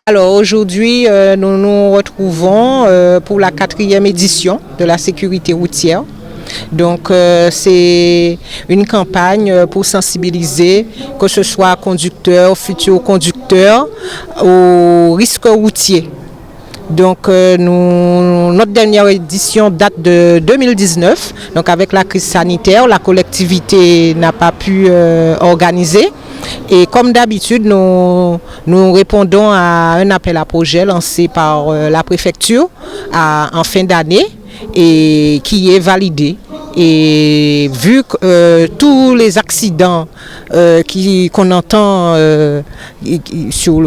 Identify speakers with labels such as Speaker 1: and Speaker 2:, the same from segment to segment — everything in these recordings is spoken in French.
Speaker 1: Alors aujourd'hui, nous nous retrouvons pour la 4e édition de la sécurité routière. Donc c'est une campagne pour sensibiliser, que ce soit conducteurs, futurs conducteurs, aux risques routiers. Donc notre dernière édition date de 2019. Donc avec la crise sanitaire, la collectivité n'a pas pu organiser. Et comme d'habitude, nous répondons à un appel à projet lancé par la préfecture en fin d'année et qui est validé. Et vu que tous les accidents qu'on entend sur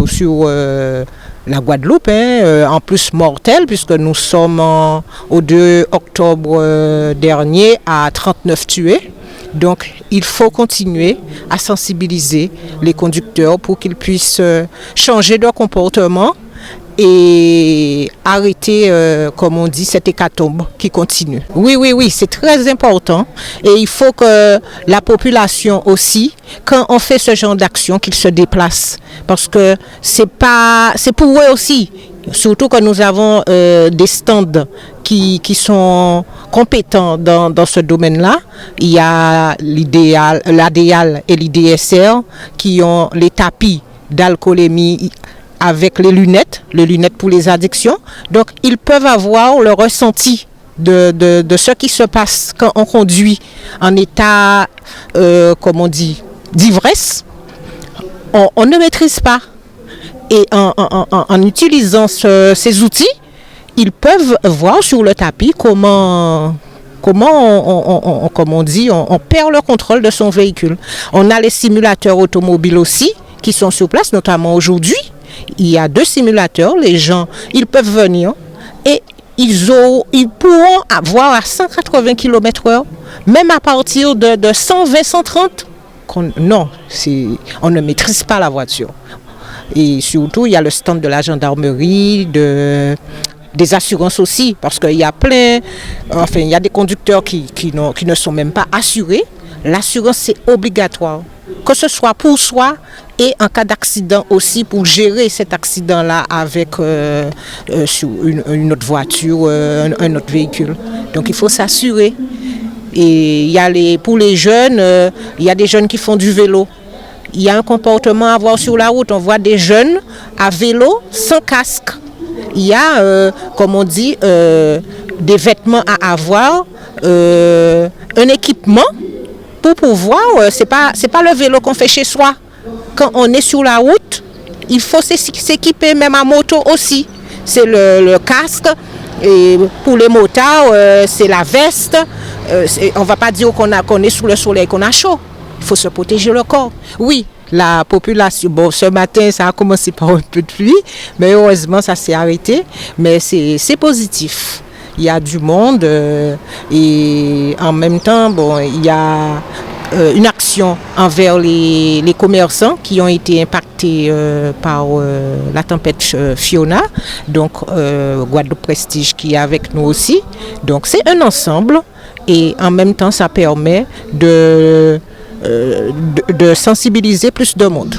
Speaker 1: la Guadeloupe, en plus mortels, puisque nous sommes au 2 octobre dernier à 39 tués. Donc il faut continuer à sensibiliser les conducteurs pour qu'ils puissent changer leur comportement et arrêter, comme on dit, cette hécatombe qui continue. Oui, c'est très important et il faut que la population aussi, quand on fait ce genre d'action, qu'ils se déplacent parce que c'est pour eux aussi. Surtout que nous avons des stands qui sont compétents dans ce domaine-là. Il y a l'ADEAL et l'IDSR qui ont les tapis d'alcoolémie avec les lunettes pour les addictions. Donc ils peuvent avoir le ressenti de ce qui se passe quand on conduit en état, comme on dit, d'ivresse. On ne maîtrise pas. Et en utilisant ces outils, ils peuvent voir sur le tapis comment on perd le contrôle de son véhicule. On a les simulateurs automobiles aussi qui sont sur place, notamment aujourd'hui. Il y a 2 simulateurs, les gens, ils peuvent venir et ils pourront avoir à 180 km/h, même à partir de 120-130. Non, on ne maîtrise pas la voiture. Et surtout, il y a le stand de la gendarmerie, des assurances aussi, parce qu'il y a il y a des conducteurs qui ne sont même pas assurés. L'assurance, c'est obligatoire, que ce soit pour soi et en cas d'accident aussi, pour gérer cet accident-là avec sur une autre voiture, un autre véhicule. Donc il faut s'assurer. Et pour les jeunes, il y a des jeunes qui font du vélo. Il y a un comportement à avoir sur la route. On voit des jeunes à vélo sans casque. Il y a, comme on dit, des vêtements à avoir, un équipement pour pouvoir. C'est pas le vélo qu'on fait chez soi. Quand on est sur la route, il faut s'équiper, même à moto aussi. C'est le casque. Et pour les motards, c'est la veste. On ne va pas dire qu'on est sous le soleil, qu'on a chaud. Il faut se protéger le corps. Oui, la population, bon, ce matin, ça a commencé par un peu de pluie, mais heureusement, ça s'est arrêté. Mais c'est positif. Il y a du monde et en même temps, bon, il y a une action envers les commerçants qui ont été impactés par la tempête Fiona. Donc, Guadeloupe Prestige qui est avec nous aussi. Donc, c'est un ensemble et en même temps, ça permet de sensibiliser plus de monde.